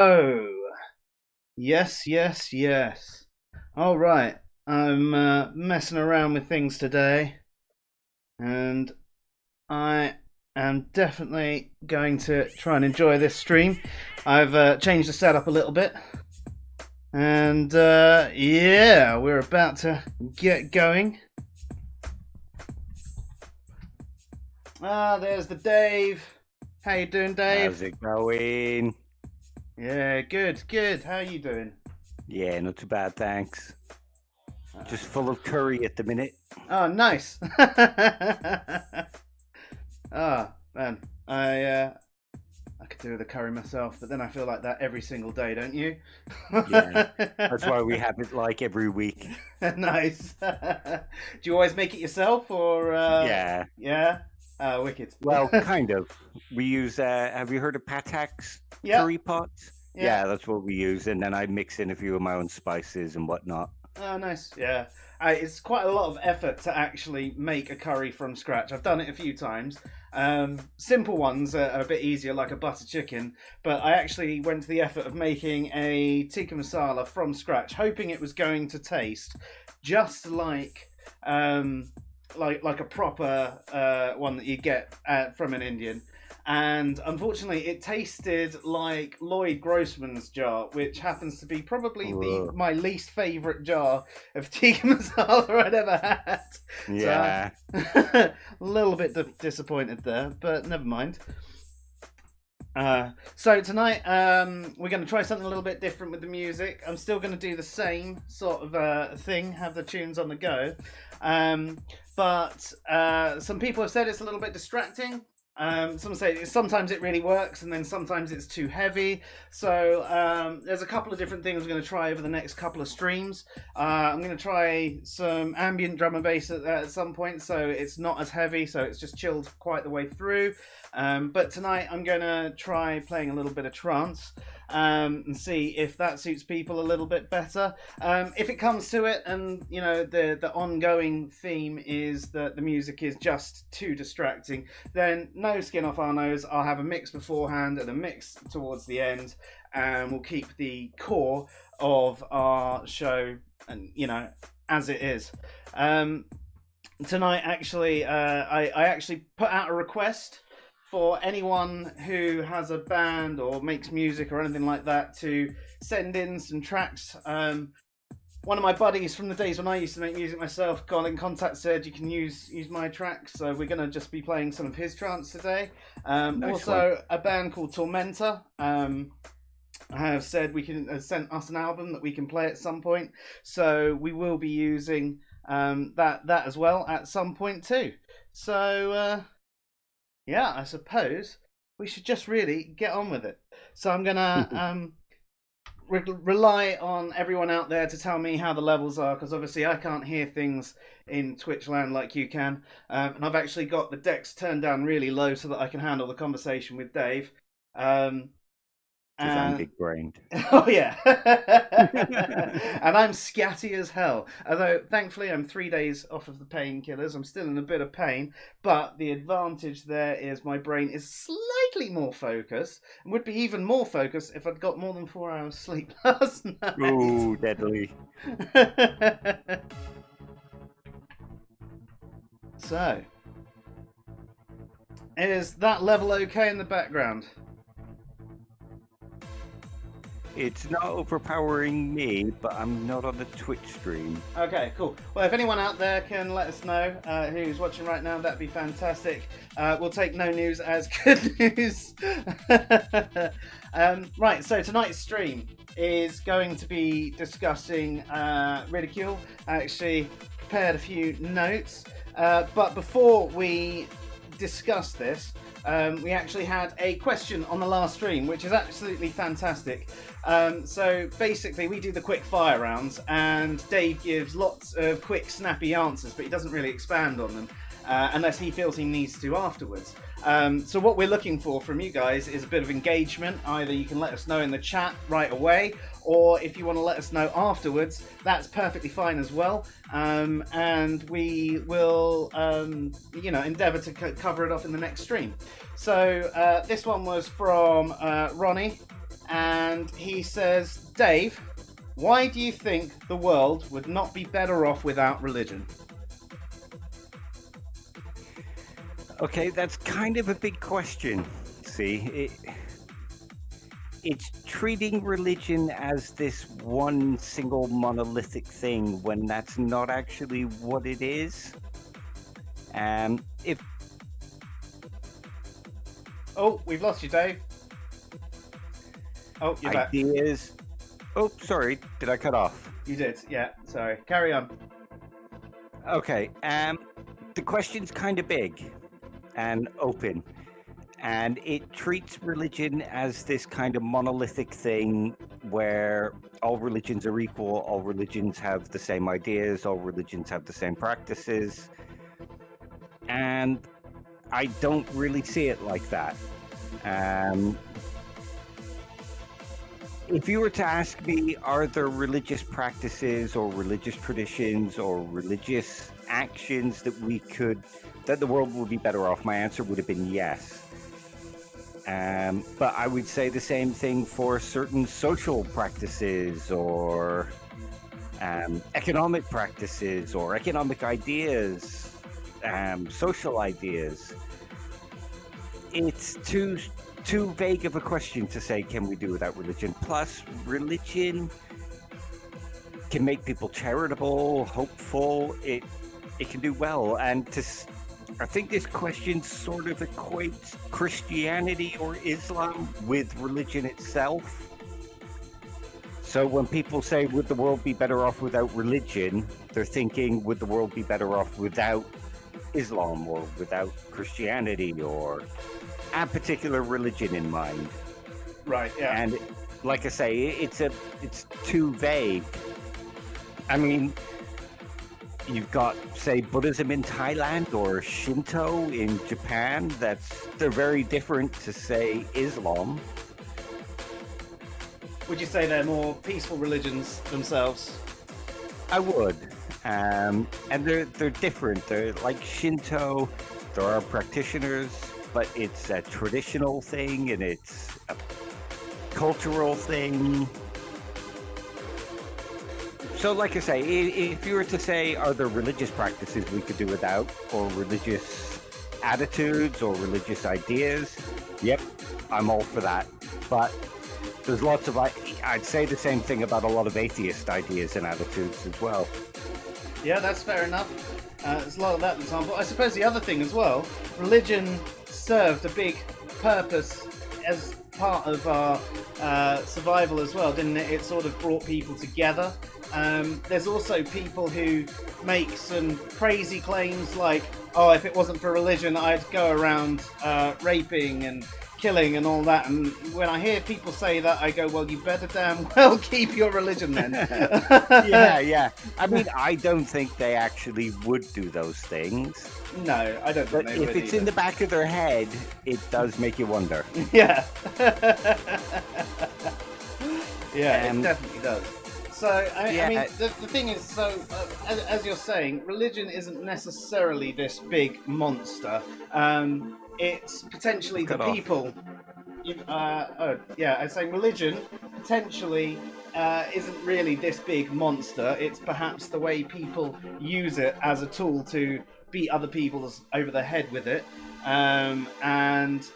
Oh, yes, yes, yes. All right. I'm messing around with things today, and I am definitely going to try and enjoy this stream. I've changed the setup a little bit, and yeah, we're about to get going. There's the Dave. How you doing, Dave? How's it going? Yeah, good, good. How you doing? Yeah, not too bad, thanks. Just full of curry at the minute. Oh, nice. Ah, man, I could do with a curry myself, but then I feel like that every single day, don't you? Yeah, that's why we have it like every week. Nice. Do you always make it yourself, or Yeah, yeah? Wicked. well, kind of. We use, have you heard of Patak's Yeah, curry pots? yeah. Yeah, that's what we use. And then I mix in a few of my own spices and whatnot. Oh, nice. Yeah. It's quite a lot of effort to actually make a curry from scratch. I've done it a few times. Simple ones are a bit easier, like a butter chicken. But I actually went to the effort of making a tikka masala from scratch, hoping it was going to taste just like a proper one that you get from an Indian. And unfortunately, it tasted like Lloyd Grossman's jar, which happens to be probably Ugh. my least favourite jar of tikka masala I'd ever had. So Yeah. a little bit disappointed there, but never mind. So tonight we're going to try something a little bit different with the music. I'm still going to do the same sort of thing, have the tunes on the go. But some people have said it's a little bit distracting. Some say sometimes it really works, and then sometimes it's too heavy. So there's a couple of different things I'm going to try over the next couple of streams. I'm going to try some ambient drum and bass at some point, so it's not as heavy, so it's just chilled quite the way through. But tonight I'm going to try playing a little bit of trance. And see if that suits people a little bit better. If it comes to it, and you know the ongoing theme is that the music is just too distracting, then no skin off our nose. I'll have a mix beforehand and a mix towards the end, and we'll keep the core of our show, and as it is. Tonight, actually, I actually put out a request for anyone who has a band or makes music or anything like that to send in some tracks. One of my buddies from the days when I used to make music myself got in contact, said you can use my tracks, so we're going to just be playing some of his trance today. Nice Also, one. a band called Tormentor have said we can sent us an album that we can play at some point, so we will be using that as well at some point too. So yeah, I suppose we should just really get on with it. So I'm gonna rely on everyone out there to tell me how the levels are, because obviously I can't hear things in Twitch land like you can. And I've actually got the decks turned down really low so that I can handle the conversation with Dave. Because I'm And big brained. oh yeah, and I'm scatty as hell. Although thankfully I'm 3 days off of the painkillers, I'm still in a bit of pain. But the advantage there is my brain is slightly more focused, and would be even more focused if I'd got more than 4 hours sleep last night. Ooh, deadly. So, is that level okay in the background? It's not overpowering me, but I'm not on the Twitch stream. Okay, cool. Well, if anyone out there can let us know who's watching right now, that'd be fantastic. We'll take no news as good news. Right, so tonight's stream is going to be discussing Ridicule. I actually prepared a few notes. But before we discuss this, we actually had a question on the last stream, which is absolutely fantastic. So basically, we do the quick fire rounds, and Dave gives lots of quick, snappy answers, but he doesn't really expand on them unless he feels he needs to afterwards. So what we're looking for from you guys is a bit of engagement. Either you can let us know in the chat right away, or if you want to let us know afterwards, that's perfectly fine as well. And we will, endeavour to cover it off in the next stream. So this one was from Ronnie, and he says, Dave, why do you think the world would not be better off without religion? Okay, that's kind of a big question. See, it's treating religion as this one single monolithic thing when that's not actually what it is. If Oh, we've lost you, Dave. Oh, you're back. ideas. Oh, sorry, did I cut off? You did, yeah. Sorry. Carry on. Okay, the question's kind of big and open, and it treats religion as this kind of monolithic thing where all religions are equal, all religions have the same ideas, all religions have the same practices, and I don't really see it like that. If you were to ask me, are there religious practices or religious traditions or religious actions that the world would be better off, my answer would have been yes. But I would say the same thing for certain social practices or economic practices or economic ideas, social ideas. It's too vague of a question to say, can we do without religion? Plus, religion can make people charitable, hopeful. It can do well. And I think this question sort of equates Christianity or Islam with religion itself. So when people say, would the world be better off without religion? They're thinking, would the world be better off without Islam or without Christianity or a particular religion in mind? Right, yeah. And like I say, it's too vague. I mean, you've got, say, Buddhism in Thailand or Shinto in Japan. They're very different to, say, Islam. Would you say they're more peaceful religions themselves? I would. And they're different. They're like Shinto. There are practitioners, but it's a traditional thing and it's a cultural thing. So like I say, if you were to say, are there religious practices we could do without, or religious attitudes or religious ideas? Yep, I'm all for that. But there's lots of, I'd say the same thing about a lot of atheist ideas and attitudes as well. Yeah, that's fair enough. There's a lot of that example. I suppose the other thing as well, religion served a big purpose as part of our survival as well, didn't it? It sort of brought people together. There's also people who make some crazy claims like, oh, if it wasn't for religion, I'd go around raping and killing and all that. And when I hear people say that, I go, well, you better damn well keep your religion then. Yeah. I mean, I don't think they actually would do those things. No, I don't think But they would if it's either. in the back of their head, it does make you wonder. Yeah. Yeah, it definitely does. So, I mean, the thing is, so, as you're saying, religion isn't necessarily this big monster. It's potentially the people. I was saying religion potentially isn't really this big monster. It's perhaps the way people use it as a tool to beat other people over the head with it. And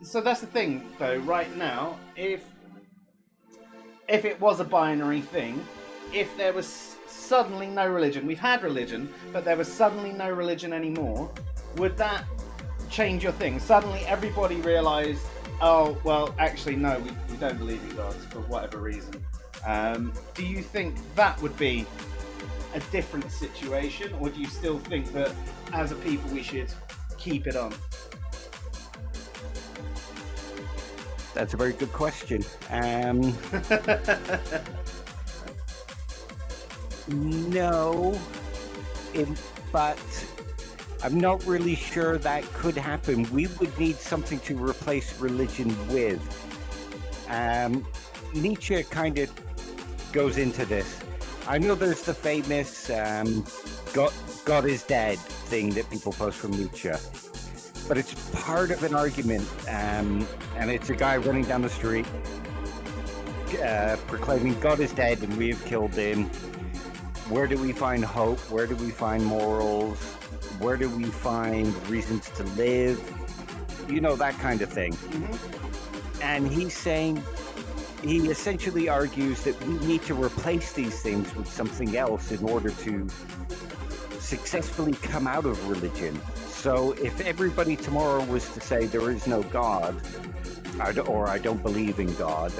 so that's the thing, though, right now, if it was a binary thing, if there was suddenly no religion, we've had religion, but there was suddenly no religion anymore, would that change your thing? Suddenly everybody realised, oh, well, actually, no, we don't believe in God for whatever reason. Do you think that would be a different situation, or do you still think that as a people we should keep it on? That's a very good question. No, but I'm not really sure that could happen. We would need something to replace religion with. Nietzsche kind of goes into this. I know there's the famous God is dead thing that people post from Nietzsche, but it's part of an argument, and it's a guy running down the street proclaiming God is dead and we have killed him. Where do we find hope? Where do we find morals? Where do we find reasons to live? You know, that kind of thing. Mm-hmm. And he's saying, he essentially argues that we need to replace these things with something else in order to successfully come out of religion. So if everybody tomorrow was to say there is no God, or I don't believe in God,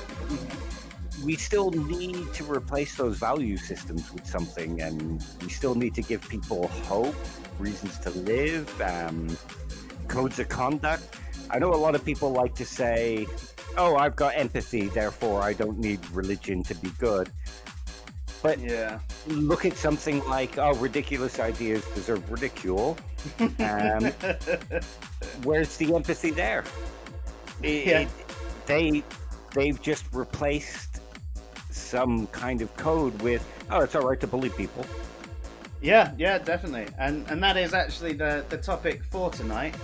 we still need to replace those value systems with something, and we still need to give people hope, reasons to live, codes of conduct. I know a lot of people like to say, oh, I've got empathy, therefore I don't need religion to be good. But yeah, look at something like, oh, ridiculous ideas deserve ridicule. Where's the empathy there? They've just replaced some kind of code with, oh, it's all right to bully people. Yeah, definitely. And that is actually the topic for tonight.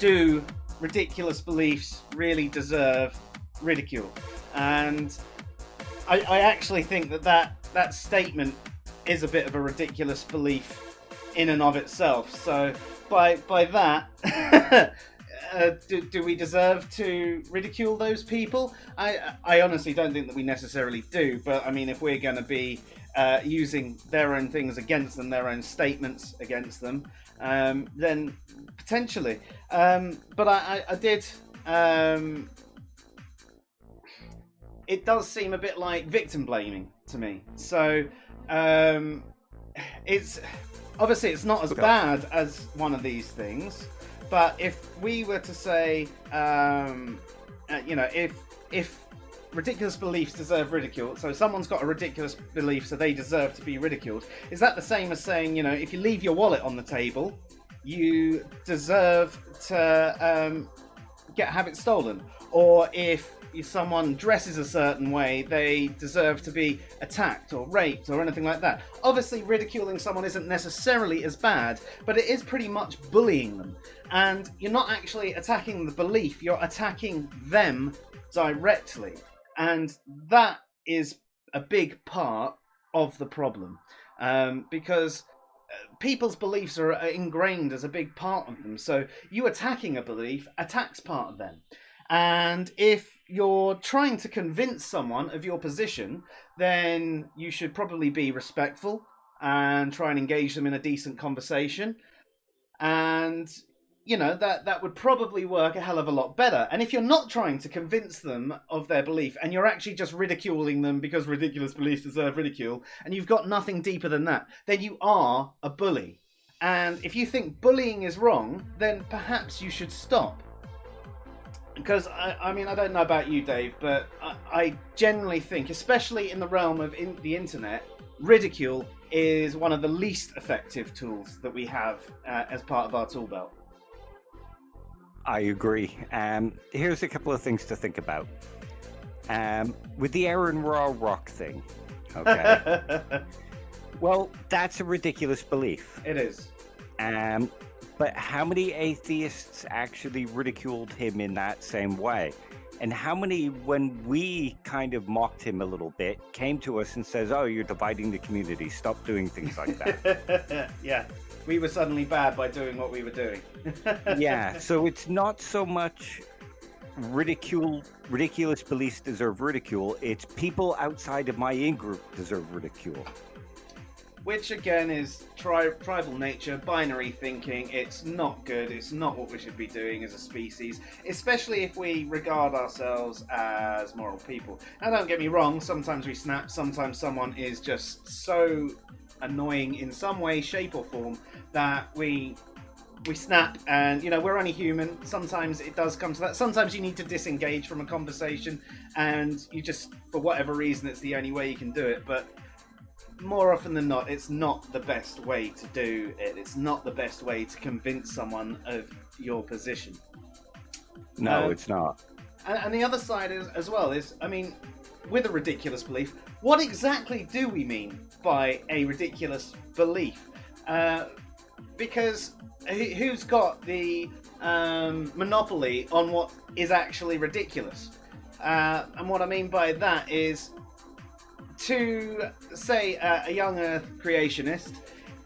Do ridiculous beliefs really deserve ridicule? And I actually think that statement is a bit of a ridiculous belief in and of itself. So by that, do we deserve to ridicule those people? I honestly don't think that we necessarily do. But I mean, if we're going to be using their own things against them, their own statements against them, then potentially. But I did. It does seem a bit like victim blaming to me. So it's obviously it's not as bad as one of these things. But if we were to say, if ridiculous beliefs deserve ridicule, so someone's got a ridiculous belief, so they deserve to be ridiculed, is that the same as saying, if you leave your wallet on the table, you deserve to have it stolen? Or if someone dresses a certain way, they deserve to be attacked or raped or anything like that? Obviously, ridiculing someone isn't necessarily as bad, but it is pretty much bullying them. And you're not actually attacking the belief, you're attacking them directly. And that is a big part of the problem. Because people's beliefs are ingrained as a big part of them. So you attacking a belief attacks part of them. And if you're trying to convince someone of your position, then you should probably be respectful and try and engage them in a decent conversation. And, that would probably work a hell of a lot better. And if you're not trying to convince them of their belief and you're actually just ridiculing them because ridiculous beliefs deserve ridicule, and you've got nothing deeper than that, then you are a bully. And if you think bullying is wrong, then perhaps you should stop. Because, I mean, I don't know about you, Dave, but I generally think, especially in the realm of the internet, ridicule is one of the least effective tools that we have as part of our tool belt. I agree. Here's a couple of things to think about. With the AiR and raw rock thing, okay? Well, that's a ridiculous belief. It is. But how many atheists actually ridiculed him in that same way? And how many, when we kind of mocked him a little bit, came to us and says, oh, you're dividing the community, stop doing things like that? Yeah, we were suddenly bad by doing what we were doing. Yeah, so it's not so much ridiculous beliefs deserve ridicule, it's people outside of my in-group deserve ridicule. Which again is tribal nature, binary thinking. It's not good. It's not what we should be doing as a species, especially if we regard ourselves as moral people. Now, don't get me wrong, sometimes we snap, sometimes someone is just so annoying in some way, shape or form that we snap, and we're only human. Sometimes it does come to that. Sometimes you need to disengage from a conversation and you just, for whatever reason, it's the only way you can do it. But more often than not, it's not the best way to do it. It's not the best way to convince someone of your position. No, it's not. And the other side is, as well, is, I mean, with a ridiculous belief, what exactly do we mean by a ridiculous belief? Because who's got the monopoly on what is actually ridiculous? And what I mean by that is, to say a young Earth creationist,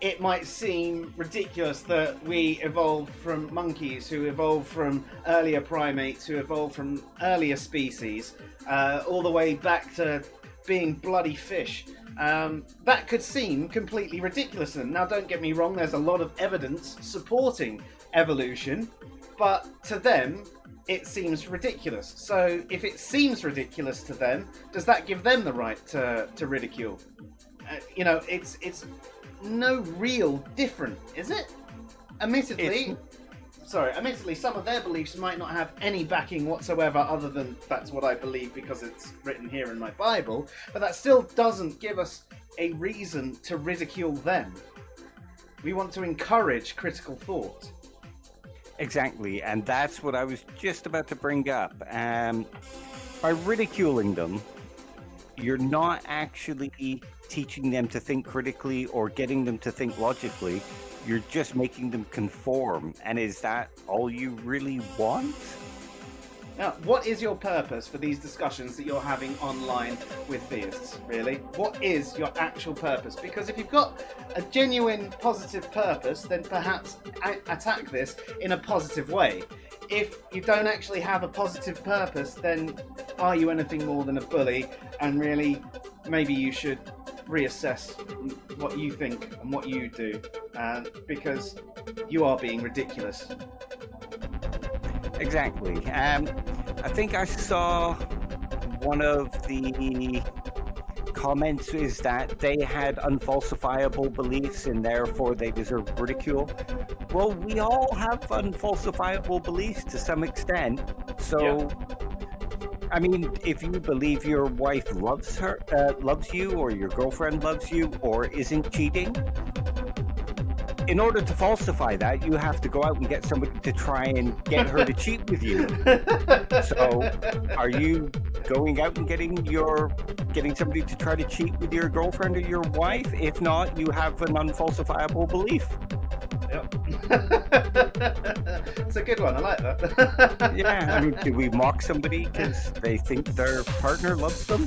it might seem ridiculous that we evolved from monkeys, who evolved from earlier primates, who evolved from earlier species, all the way back to being bloody fish. That could seem completely ridiculous. And now, don't get me wrong, there's a lot of evidence supporting evolution, but to them, it seems ridiculous. So if it seems ridiculous to them, does that give them the right to ridicule? It's no real different, is it? Admittedly, some of their beliefs might not have any backing whatsoever, other than that's what I believe because it's written here in my Bible, but that still doesn't give us a reason to ridicule them. We want to encourage critical thought. Exactly, and that's what I was just about to bring up. By ridiculing them, you're not actually teaching them to think critically or getting them to think logically. You're just making them conform. And is that all you really want? Now, what is your purpose for these discussions that you're having online with theists, really? What is your actual purpose? Because if you've got a genuine positive purpose, then perhaps attack this in a positive way. If you don't actually have a positive purpose, then are you anything more than a bully? And really, maybe you should reassess what you think and what you do, because you are being ridiculous. Exactly. I think I saw one of the comments is that they had unfalsifiable beliefs and therefore they deserve ridicule. Well, we all have unfalsifiable beliefs to some extent. So, yeah. I mean, if you believe your wife loves you, or your girlfriend loves you, or isn't cheating, in order to falsify that, you have to go out and get somebody to try and get her to cheat with you. So, are you going out and getting somebody to try to cheat with your girlfriend or your wife? If not, you have an unfalsifiable belief. Yep. It's a good one. I like that. Yeah. I mean, do we mock somebody because they think their partner loves them?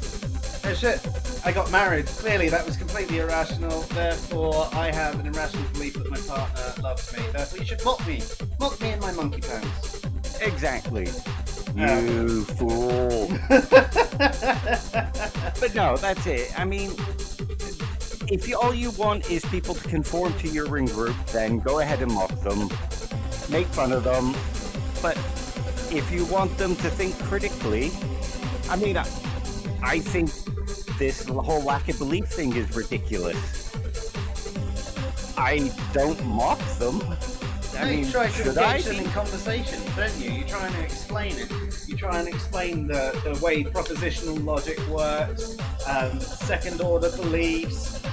Oh shit. I got married. Clearly, that was completely irrational. Therefore, I have an irrational belief that my partner loves me. Therefore, you should mock me. Mock me in my monkey pants. Exactly. You fool. But no, that's it. I mean, if all you want is people to conform to your in-group, then go ahead and mock them. Make fun of them. But if you want them to think critically, I mean, I think this whole lack of belief thing is ridiculous. I don't mock them. I mean, you try to engage them in conversation, don't you? You try and explain it. You try and explain the way propositional logic works, second-order beliefs,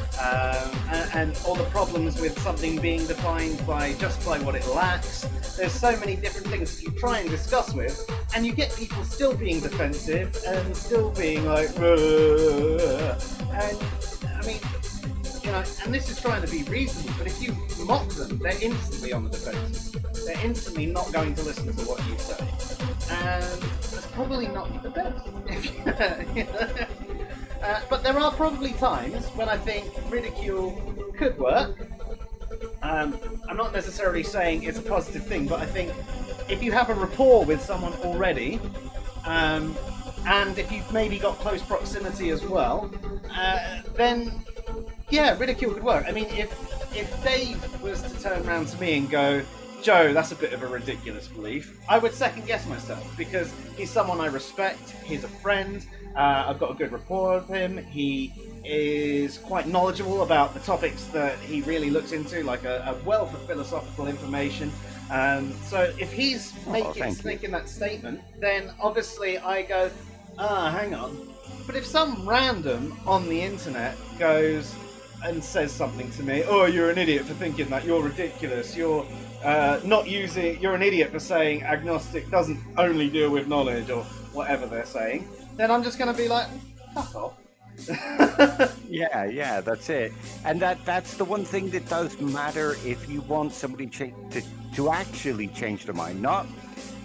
and all the problems with something being defined just by what it lacks. There's so many different things that you try and discuss with, and you get people still being defensive and still being like, and I mean, and this is trying to be reasonable, but if you mock them, they're instantly on the defensive. They're instantly not going to listen to what you say. And that's probably not the best. But there are probably times when I think ridicule could work. I'm not necessarily saying it's a positive thing, but I think if you have a rapport with someone already, and if you've maybe got close proximity as well, then yeah, ridicule could work. I mean, if Dave was to turn around to me and go, Joe, that's a bit of a ridiculous belief, I would second guess myself, because he's someone I respect, he's a friend, I've got a good rapport with him, he is quite knowledgeable about the topics that he really looks into, like a wealth of philosophical information. So if he's making that statement, then obviously I go, hang on. But if some random on the internet goes and says something to me, oh, you're an idiot for thinking that, you're ridiculous, you're an idiot for saying agnostic doesn't only deal with knowledge, or whatever they're saying, then I'm just going to be like, fuck off. Yeah, that's it. And that's the one thing that does matter if you want somebody to actually change their mind. Not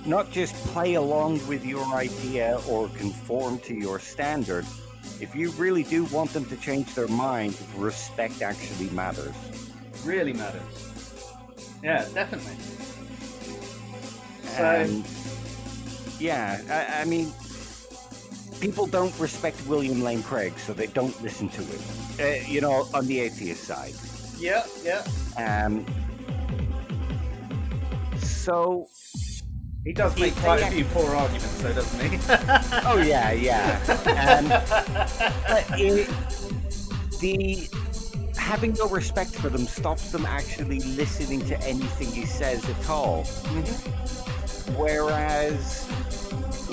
not just play along with your idea or conform to your standard. If you really do want them to change their mind, respect actually matters. Really matters. Yeah, definitely. So, yeah, I mean, people don't respect William Lane Craig, so they don't listen to him. On the atheist side. yeah. So He does make quite a few poor arguments, though, doesn't he? oh yeah. The having no respect for them stops them actually listening to anything he says at all. Mm-hmm. Whereas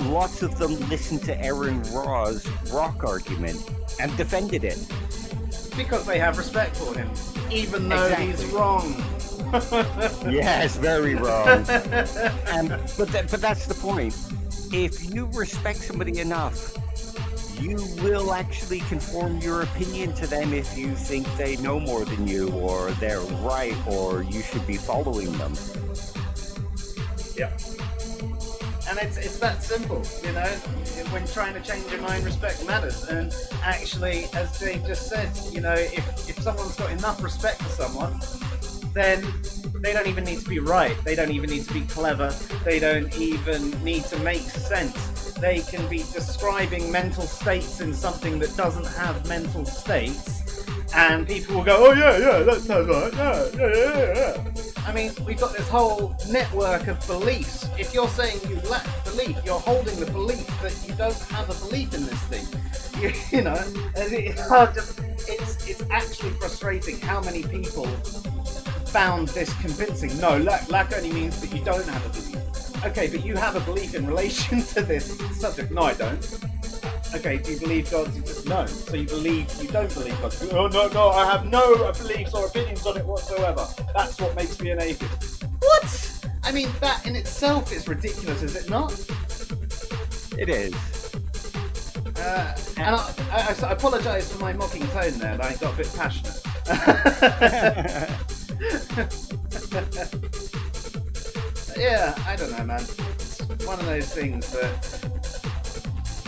lots of them listened to Aaron Raw's rock argument and defended it. Because they have respect for him, even though he's wrong. Yes, very wrong. But that's the point. If you respect somebody enough, you will actually conform your opinion to them if you think they know more than you, or they're right, or you should be following them. Yeah. And it's that simple, when trying to change your mind, respect matters. And actually, as Dave just said, if someone's got enough respect for someone, then they don't even need to be right. They don't even need to be clever. They don't even need to make sense. They can be describing mental states in something that doesn't have mental states, and people will go, oh yeah, that sounds right, yeah. I mean, we've got this whole network of beliefs. If you're saying you lack belief, you're holding the belief that you don't have a belief in this thing. It's actually frustrating how many people found this convincing. No, lack only means that you don't have a belief. Okay, but you have a belief in relation to this subject. No, I don't. Okay, do you believe God exists? No. So you don't believe God. Oh, no, I have no beliefs or opinions on it whatsoever. That's what makes me an atheist. What? I mean, that in itself is ridiculous, is it not? It is. And I apologise for my mocking tone there, but I got a bit passionate. Yeah, I don't know, man. It's one of those things that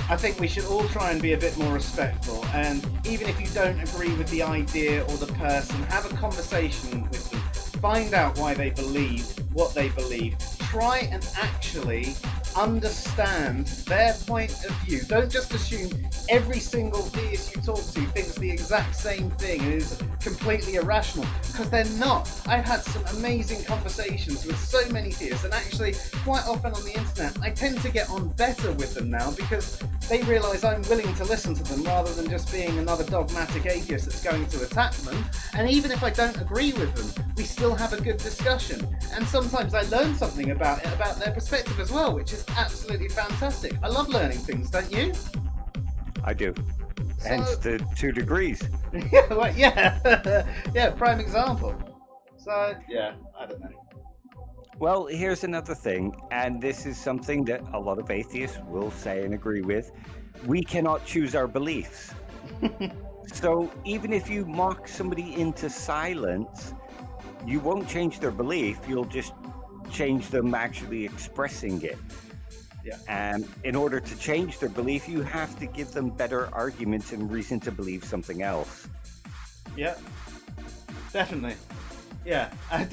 I think we should all try and be a bit more respectful, and even if you don't agree with the idea or the person, have a conversation with them, find out why they believe what they believe, try and actually understand their point of view. Don't just assume every single theist you talk to thinks the exact same thing and is completely irrational, because they're not. I've had some amazing conversations with so many theists, and actually quite often on the internet I tend to get on better with them now because they realise I'm willing to listen to them rather than just being another dogmatic atheist that's going to attack them. And even if I don't agree with them, we still have a good discussion, and sometimes I learn something about their perspective as well, which is absolutely fantastic. I love learning things, don't you? I do. Hence the 2 degrees. Yeah, prime example. So, yeah, I don't know. Well, here's another thing, and this is something that a lot of atheists will say and agree with. We cannot choose our beliefs. So even if you mock somebody into silence, you won't change their belief, you'll just change them actually expressing it. Yeah. And in order to change their belief, you have to give them better arguments and reason to believe something else. Yeah, definitely. Yeah, I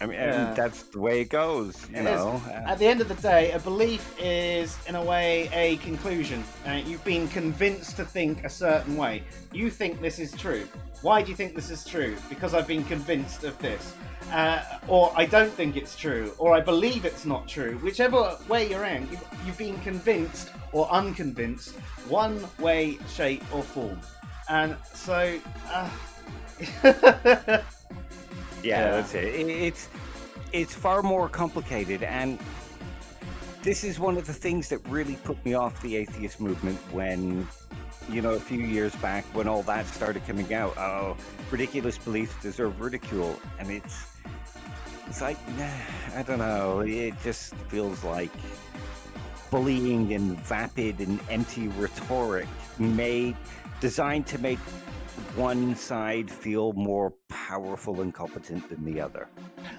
mean, that's the way it goes, you know. At the end of the day, a belief is, in a way, a conclusion. You've been convinced to think a certain way. You think this is true. Why do you think this is true? Because I've been convinced of this. Or I don't think it's true, or I believe it's not true. Whichever way you're in, you've been convinced or unconvinced, one way, shape, or form. And so, that's it. It's far more complicated, and this is one of the things that really put me off the atheist movement when, a few years back when all that started coming out. Oh, ridiculous beliefs deserve ridicule, and it's like, I don't know. It just feels like bullying and vapid and empty rhetoric designed to make one side feel more powerful and competent than the other.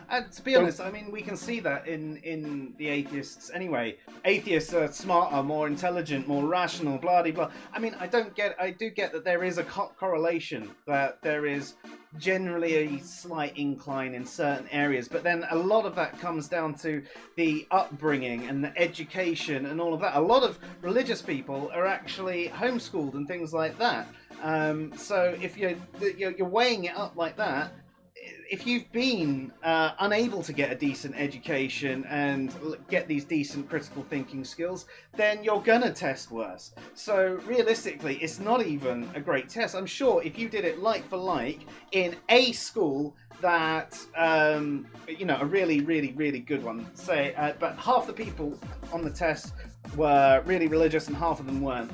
And to be honest, I mean, we can see that in the atheists anyway. Atheists are smarter, more intelligent, more rational, blah blah blah. I mean, I do get that there is a correlation, that there is generally a slight incline in certain areas, but then a lot of that comes down to the upbringing and the education and all of that. A lot of religious people are actually homeschooled and things like that. So if you're weighing it up like that, if you've been unable to get a decent education and get these decent critical thinking skills, then you're gonna test worse. So realistically, it's not even a great test. I'm sure if you did it like for like in a school that a really, really, really good one, say, but half the people on the test were really religious and half of them weren't,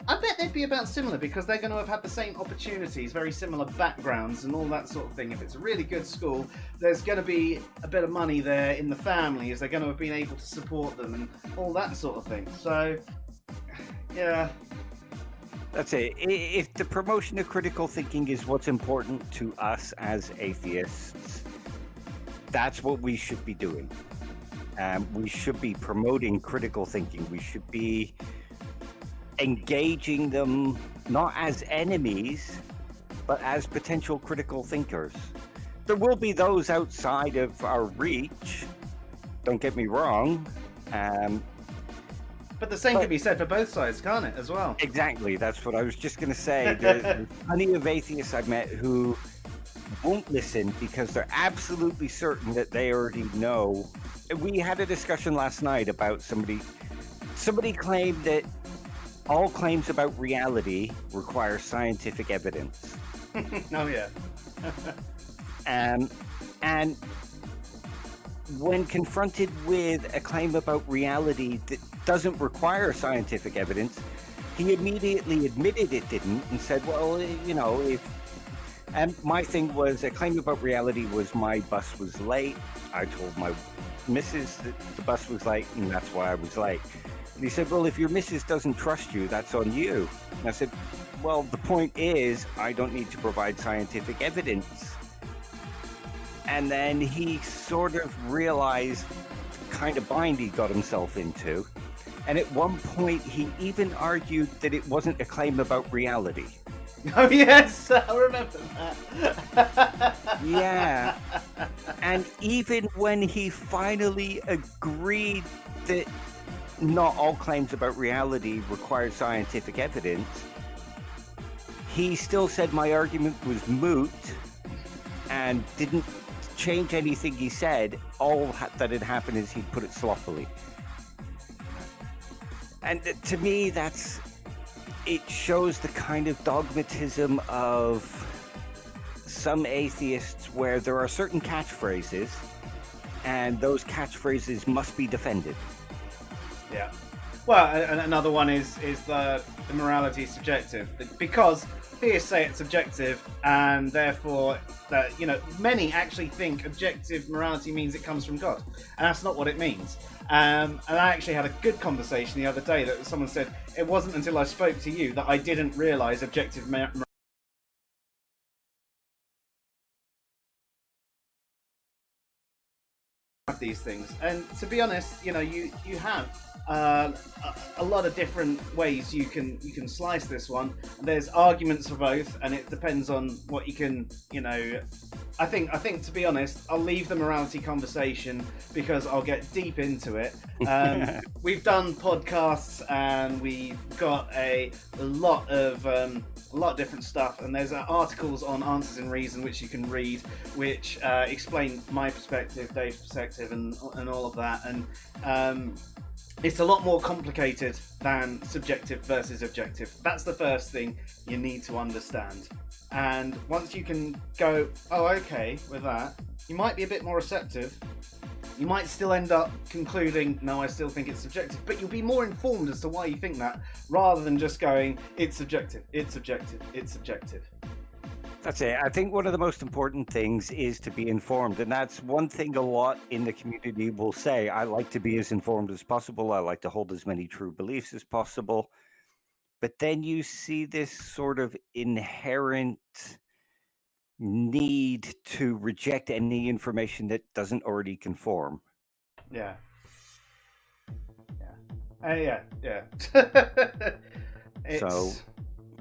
I bet they'd be about similar, because they're going to have had the same opportunities, very similar backgrounds and all that sort of thing. If it's a really good school, there's going to be a bit of money there in the families. They're going to have been able to support them and all that sort of thing. So, yeah. That's it. If the promotion of critical thinking is what's important to us as atheists, that's what we should be doing. We should be promoting critical thinking. We should be engaging them not as enemies, but as potential critical thinkers. There will be those outside of our reach, don't get me wrong. But the same can be said for both sides, can't it, as well? Exactly, that's what I was just going to say. There's plenty of atheists I've met who won't listen because they're absolutely certain that they already know. We had a discussion last night about somebody claimed that all claims about reality require scientific evidence. Oh, yeah. And when confronted with a claim about reality that doesn't require scientific evidence, he immediately admitted it didn't and said, well, and my thing was, a claim about reality was my bus was late. I told my missus that the bus was late, and that's why I was late. And he said, well, if your missus doesn't trust you, that's on you. And I said, well, the point is, I don't need to provide scientific evidence. And then he sort of realized the kind of bind he got himself into. And at one point, he even argued that it wasn't a claim about reality. Oh, yes, I remember that. Yeah. And even when he finally agreed that not all claims about reality require scientific evidence, he still said my argument was moot and didn't change anything he said. All that had happened is he put it sloppily. And to me, it shows the kind of dogmatism of some atheists, where there are certain catchphrases and those catchphrases must be defended. Yeah. Well, and another one is the morality is subjective, because theists say it's subjective, and therefore that many actually think objective morality means it comes from God, and that's not what it means. And I actually had a good conversation the other day that someone said, it wasn't until I spoke to you that I didn't realise objective morality these things. And to be honest, you have a lot of different ways you can slice this one. There's arguments for both, and it depends on what you can. I think to be honest, I'll leave the morality conversation because I'll get deep into it. We've done podcasts and we've got a lot of different stuff, and there's articles on Answers in Reason which you can read, which explain my perspective, Dave's perspective, and all of that. And it's a lot more complicated than subjective versus objective. That's the first thing you need to understand. And once you can go, oh, okay, with that, you might be a bit more receptive. You might still end up concluding, no, I still think it's subjective, but you'll be more informed as to why you think that, rather than just going, it's subjective, it's subjective, it's subjective. That's it. I think one of the most important things is to be informed. And that's one thing a lot in the community will say. I like to be as informed as possible. I like to hold as many true beliefs as possible. But then you see this sort of inherent need to reject any information that doesn't already conform. Yeah. Yeah. Yeah. So, It's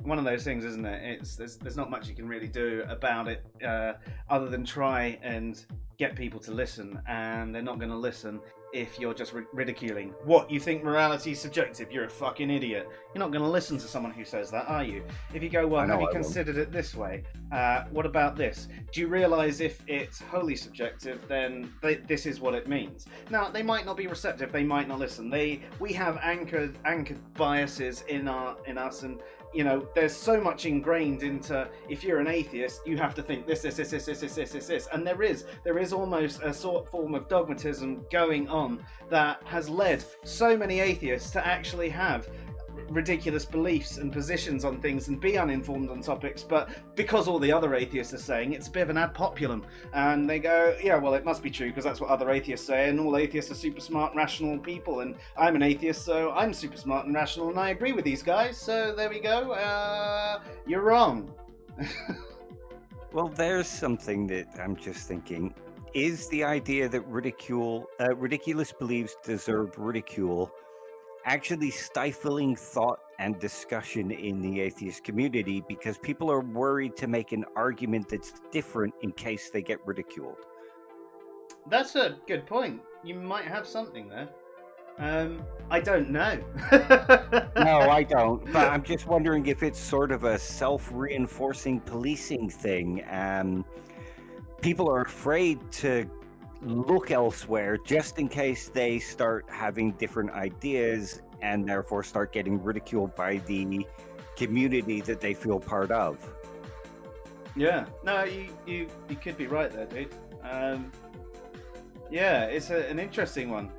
one of those things, isn't it? There's not much you can really do about it, other than try and get people to listen, and they're not going to listen if you're just ridiculing. What, you think morality is subjective? You're a fucking idiot. You're not going to listen to someone who says that, are you? If you go, well, I know have you I won't. considered it this way? What about this? Do you realise if it's wholly subjective, then this is what it means? Now, they might not be receptive. They might not listen. We have anchored biases in us, and you know, there's so much ingrained into, if you're an atheist, you have to think this, and there is almost a sort of form of dogmatism going on that has led so many atheists to actually have ridiculous beliefs and positions on things and be uninformed on topics, but because all the other atheists are saying, it's a bit of an ad populum, and they go, yeah, well, it must be true because that's what other atheists say, and all atheists are super smart, rational people, and I'm an atheist, so I'm super smart and rational, and I agree with these guys, so there we go. You're wrong. well, there's something that I'm just thinking. Is the idea that ridiculous beliefs deserve ridicule actually stifling thought and discussion in the atheist community because people are worried to make an argument that's different in case they get ridiculed? That's a good point. You might have something there. I don't know. No, I don't. But I'm just wondering if it's sort of a self-reinforcing policing thing. People are afraid to look elsewhere just in case they start having different ideas and therefore start getting ridiculed by the community that they feel part of. Yeah, no, you could be right there, dude. Yeah, it's an interesting one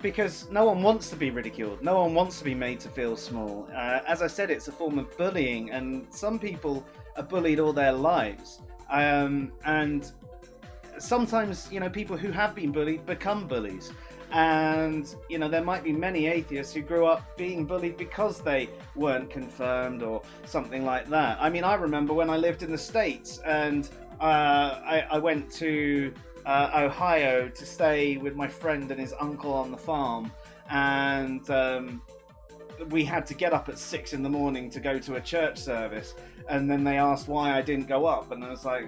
because no one wants to be ridiculed. No one wants to be made to feel small. As I said, it's a form of bullying, and some people are bullied all their lives. And sometimes, you know, people who have been bullied become bullies. And, you know, there might be many atheists who grew up being bullied because they weren't confirmed or something like that. I mean, I remember when I lived in the States and I went to Ohio to stay with my friend and his uncle on the farm. And we had to get up at 6 a.m. to go to a church service. And then they asked why I didn't go up. And I was like,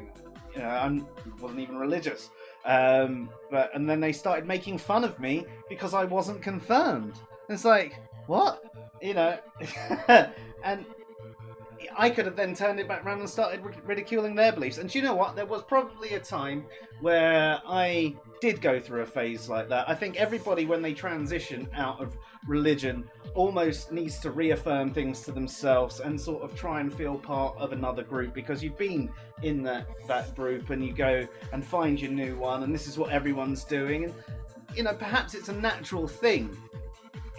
you know, I wasn't even religious. And then they started making fun of me because I wasn't confirmed. And it's like, what? You know? And I could have then turned it back around and started ridiculing their beliefs. And do you know what? There was probably a time where I did go through a phase like that. I think everybody, when they transition out of religion, almost needs to reaffirm things to themselves and sort of try and feel part of another group, because you've been in that group and you go and find your new one and this is what everyone's doing. And, you know, perhaps it's a natural thing.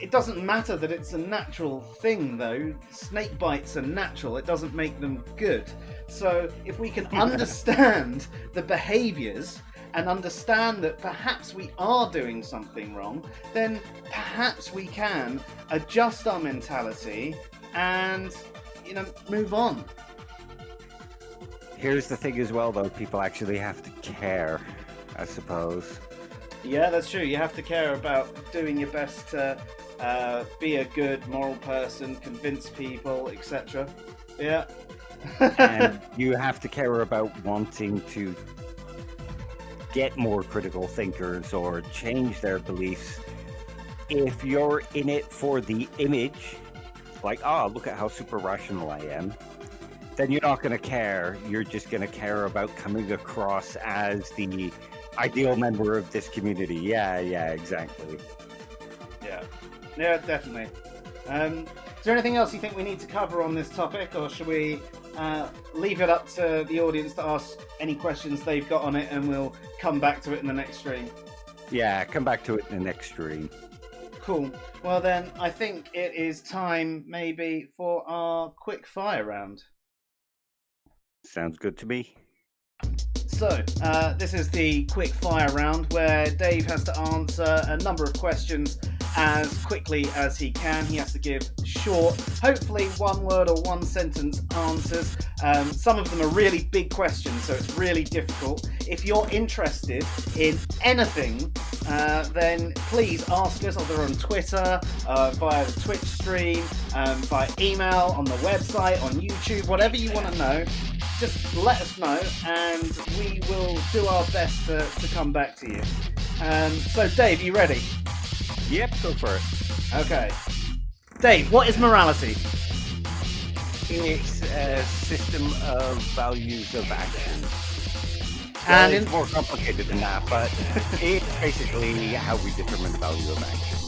It doesn't matter that it's a natural thing, though. Snake bites are natural. It doesn't make them good. So if we can understand the behaviours and understand that perhaps we are doing something wrong, then perhaps we can adjust our mentality and, you know, move on. Here's the thing as well, though. People actually have to care, I suppose. Yeah, that's true. You have to care about doing your best to be a good moral person, convince people, etc. Yeah. And you have to care about wanting to get more critical thinkers or change their beliefs. If you're in it for the image, like, oh, look at how super rational I am, then you're not going to care. You're just going to care about coming across as the ideal member of this community. Yeah, exactly. Yeah, definitely. Is there anything else you think we need to cover on this topic, or should we leave it up to the audience to ask any questions they've got on it, and we'll come back to it in the next stream? Yeah, come back to it in the next stream. Cool. Well then, I think it is time maybe for our quick fire round. Sounds good to me. So, this is the quick fire round where Dave has to answer a number of questions as quickly as he can. He has to give short, hopefully one word or one sentence answers. Some of them are really big questions, so it's really difficult. If you're interested in anything, then please ask us either on Twitter, via the Twitch stream, by email, on the website, on YouTube, whatever you want to know. Just let us know and we will do our best to come back to you. So Dave, you ready? Yep, go for it. Okay. Dave, what is morality? It's a system of values of action. And it's more complicated than that, but it's basically how we determine the value of action.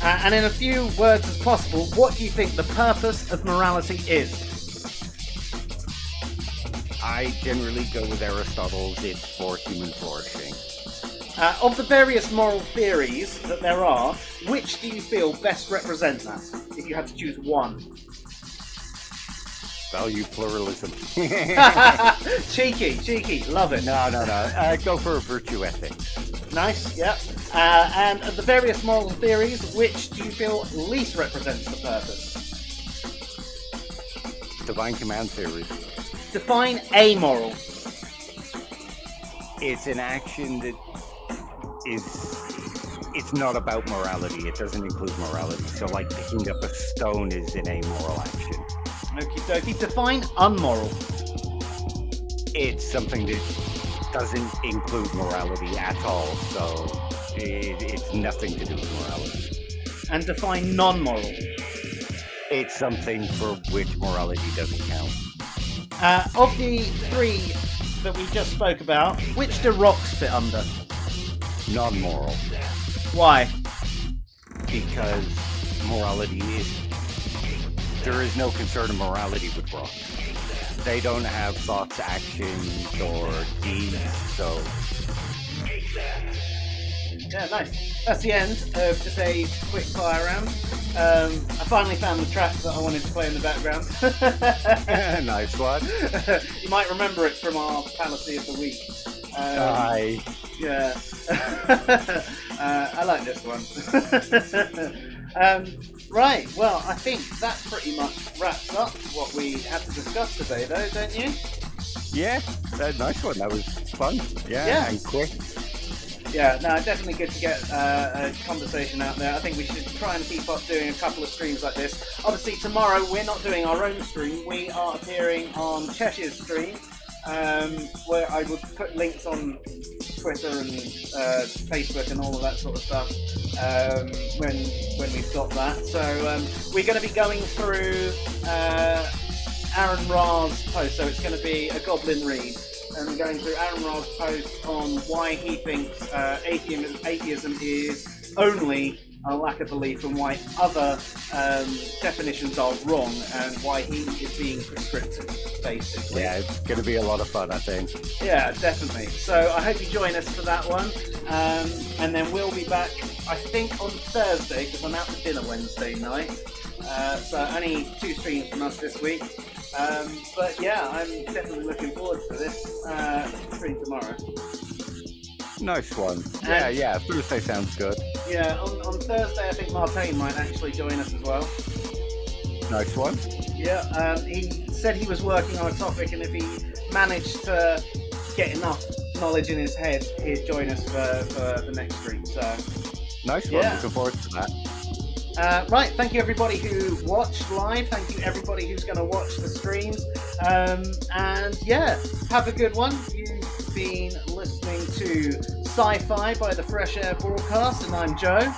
And in a few words as possible, what do you think the purpose of morality is? I generally go with Aristotle's, it's for human flourishing. Of the various moral theories that there are, which do you feel best represent that, if you had to choose one? Value pluralism. Cheeky, love it. No. Go for virtue ethics. Nice, yeah. And of the various moral theories, which do you feel least represents the purpose? Divine command theory. Define amoral. It's an action that it's not about morality. It doesn't include morality. So like picking up a stone is an amoral action. Okie dokie. Define unmoral. It's something that doesn't include morality at all. So it's nothing to do with morality. And define non-moral. It's something for which morality doesn't count. Of the three that we just spoke about, which do rocks fit under? Non-moral. Why? Because there is no concern of morality with rocks. They don't have thoughts, actions, or deeds, so... Yeah, nice. That's the end of today's quick fire round. I finally found the track that I wanted to play in the background. Nice one. You might remember it from our Fallacy of the Week. Aye. Yeah. I like this one. Right, well, I think that pretty much wraps up what we had to discuss today, though, don't you? Yeah, nice one. That was fun. Yeah. And quick. Yeah, no, definitely good to get a conversation out there. I think we should try and keep up doing a couple of streams like this. Obviously, tomorrow we're not doing our own stream. We are appearing on Cheshire's stream, where I would put links on Twitter and Facebook and all of that sort of stuff when we've got that. So we're going to be going through Aaron Ra's post. So it's going to be a Goblin read. And going through Aaron Ra's post on why he thinks atheism is only a lack of belief and why other definitions are wrong and why he is being prescriptive, basically. Yeah, it's going to be a lot of fun, I think. Yeah, definitely. So I hope you join us for that one. And then we'll be back, I think, on Thursday, because I'm out for dinner Wednesday night. So only 2 streams from us this week. But yeah, I'm definitely looking forward to this stream tomorrow. Nice one. Yeah, Thursday sounds good. Yeah, on Thursday I think Martin might actually join us as well. Nice one. Yeah, he said he was working on a topic and if he managed to get enough knowledge in his head, he'd join us for the next stream. So nice one, looking forward to that. Right, thank you everybody who watched live. Thank you everybody who's going to watch the streams. And yeah, have a good one. You've been listening to SciPhi by the Fresh Air Broadcast, and I'm Joe.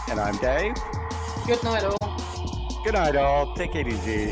And I'm Dave. Good night all. Good night all. Take it easy.